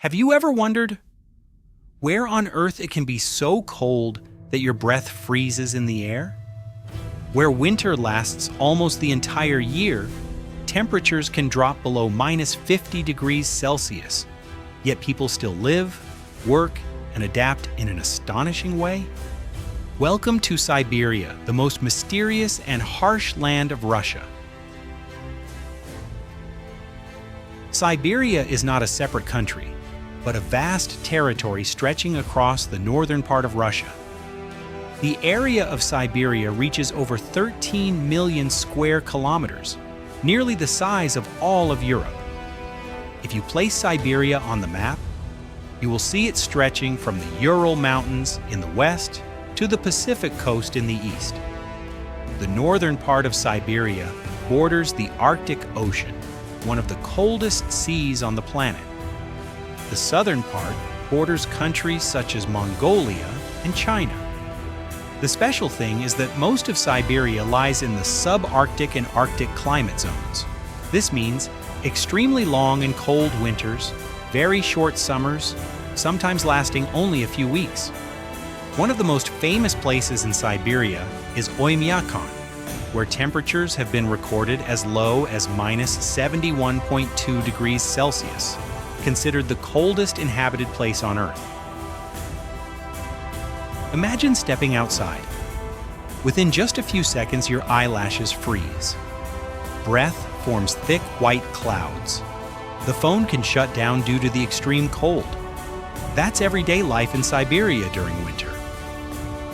Have you ever wondered where on Earth it can be so cold that your breath freezes in the air? Where winter lasts almost the entire year, temperatures can drop below -50 degrees Celsius, yet people still live, work, and adapt in an astonishing way? Welcome to Siberia, the most mysterious and harsh land of Russia. Siberia is not a separate country, but a vast territory stretching across the northern part of Russia. The area of Siberia reaches over 13 million square kilometers, nearly the size of all of Europe. If you place Siberia on the map, you will see it stretching from the Ural Mountains in the west to the Pacific coast in the east. The northern part of Siberia borders the Arctic Ocean, one of the coldest seas on the planet. The southern part borders countries such as Mongolia and China. The special thing is that most of Siberia lies in the subarctic and Arctic climate zones. This means extremely long and cold winters, very short summers, sometimes lasting only a few weeks. One of the most famous places in Siberia is Oymyakon, where temperatures have been recorded as low as -71.2 degrees Celsius, considered the coldest inhabited place on Earth. Imagine stepping outside. Within just a few seconds, your eyelashes freeze. Breath forms thick white clouds. The phone can shut down due to the extreme cold. That's everyday life in Siberia during winter.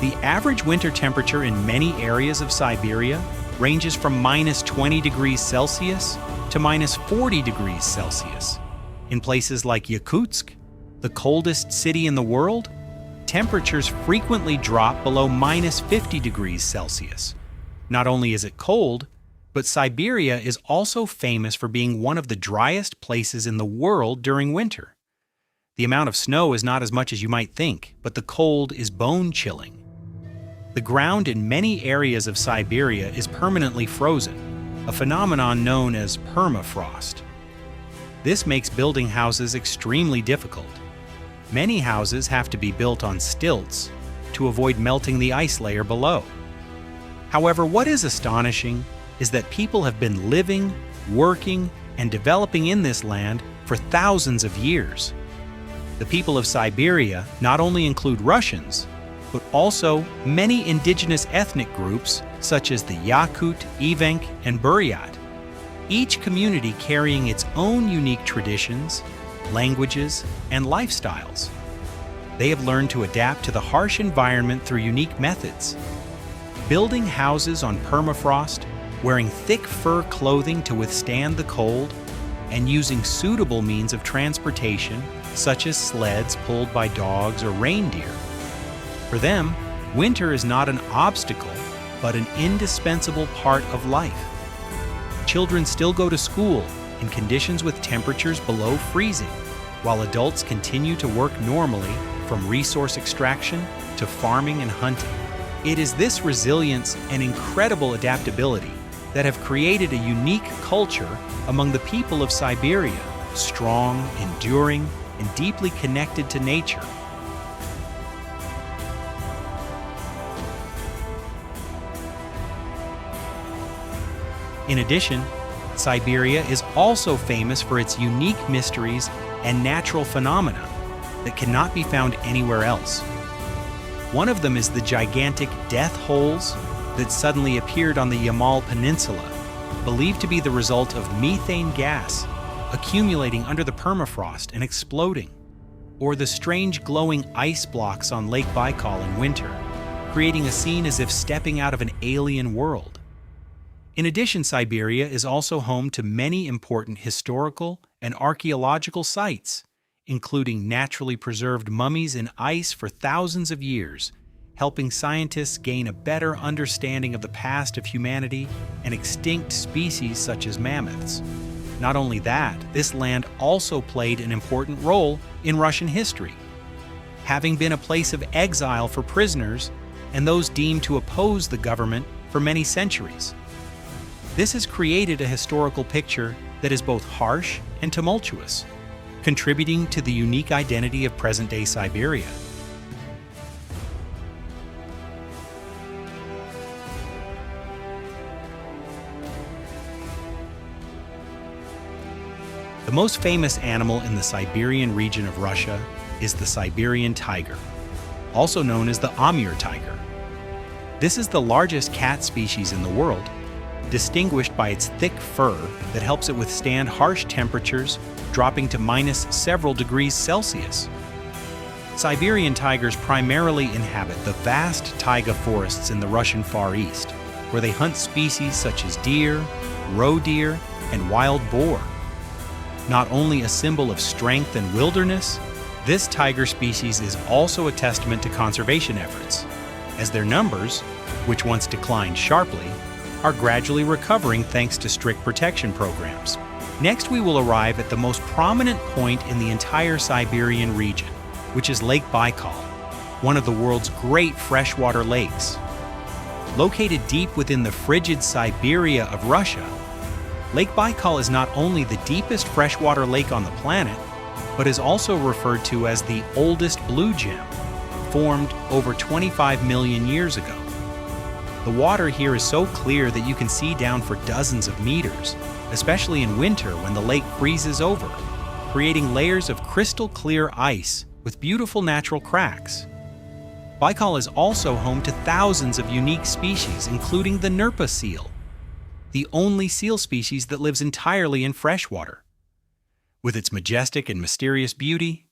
The average winter temperature in many areas of Siberia ranges from -20 degrees Celsius to -40 degrees Celsius. In places like Yakutsk, the coldest city in the world, temperatures frequently drop below -50 degrees Celsius. Not only is it cold, but Siberia is also famous for being one of the driest places in the world during winter. The amount of snow is not as much as you might think, but the cold is bone-chilling. The ground in many areas of Siberia is permanently frozen, a phenomenon known as permafrost. This makes building houses extremely difficult. Many houses have to be built on stilts to avoid melting the ice layer below. However, what is astonishing is that people have been living, working, and developing in this land for thousands of years. The people of Siberia not only include Russians, but also many indigenous ethnic groups such as the Yakut, Evenk, and Buryat, each community carrying its own unique traditions, languages, and lifestyles. They have learned to adapt to the harsh environment through unique methods. Building houses on permafrost, wearing thick fur clothing to withstand the cold, and using suitable means of transportation, such as sleds pulled by dogs or reindeer. For them, winter is not an obstacle, but an indispensable part of life. Children still go to school in conditions with temperatures below freezing, while adults continue to work normally from resource extraction to farming and hunting. It is this resilience and incredible adaptability that have created a unique culture among the people of Siberia, strong, enduring, and deeply connected to nature. In addition, Siberia is also famous for its unique mysteries and natural phenomena that cannot be found anywhere else. One of them is the gigantic death holes that suddenly appeared on the Yamal Peninsula, believed to be the result of methane gas accumulating under the permafrost and exploding, or the strange glowing ice blocks on Lake Baikal in winter, creating a scene as if stepping out of an alien world. In addition, Siberia is also home to many important historical and archaeological sites, including naturally preserved mummies in ice for thousands of years, helping scientists gain a better understanding of the past of humanity and extinct species such as mammoths. Not only that, this land also played an important role in Russian history, having been a place of exile for prisoners and those deemed to oppose the government for many centuries. This has created a historical picture that is both harsh and tumultuous, contributing to the unique identity of present-day Siberia. The most famous animal in the Siberian region of Russia is the Siberian tiger, also known as the Amur tiger. This is the largest cat species in the world, distinguished by its thick fur that helps it withstand harsh temperatures, dropping to minus several degrees Celsius. Siberian tigers primarily inhabit the vast taiga forests in the Russian Far East, where they hunt species such as deer, roe deer, and wild boar. Not only a symbol of strength and wilderness, this tiger species is also a testament to conservation efforts, as their numbers, which once declined sharply, are gradually recovering thanks to strict protection programs. Next, we will arrive at the most prominent point in the entire Siberian region, which is Lake Baikal, one of the world's great freshwater lakes. Located deep within the frigid Siberia of Russia, Lake Baikal is not only the deepest freshwater lake on the planet, but is also referred to as the oldest blue gem, formed over 25 million years ago. The water here is so clear that you can see down for dozens of meters, especially in winter when the lake freezes over, creating layers of crystal clear ice with beautiful natural cracks. Baikal is also home to thousands of unique species, including the Nerpa seal, the only seal species that lives entirely in freshwater. With its majestic and mysterious beauty,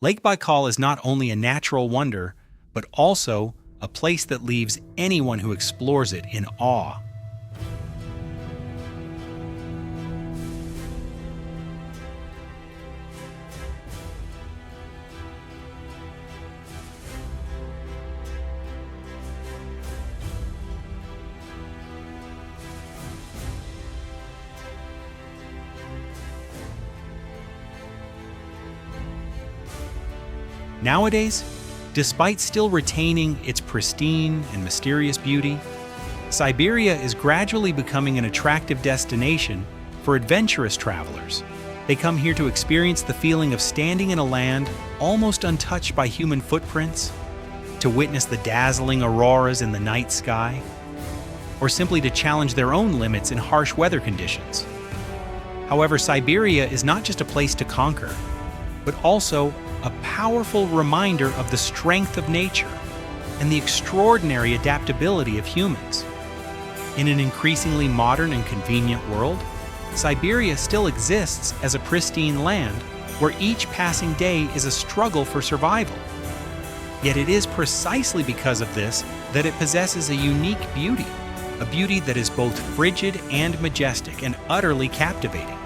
Lake Baikal is not only a natural wonder, but also a place that leaves anyone who explores it in awe. Nowadays, despite still retaining its pristine and mysterious beauty, Siberia is gradually becoming an attractive destination for adventurous travelers. They come here to experience the feeling of standing in a land almost untouched by human footprints, to witness the dazzling auroras in the night sky, or simply to challenge their own limits in harsh weather conditions. However, Siberia is not just a place to conquer, but also a powerful reminder of the strength of nature and the extraordinary adaptability of humans. In an increasingly modern and convenient world, Siberia still exists as a pristine land where each passing day is a struggle for survival. Yet it is precisely because of this that it possesses a unique beauty, a beauty that is both frigid and majestic and utterly captivating.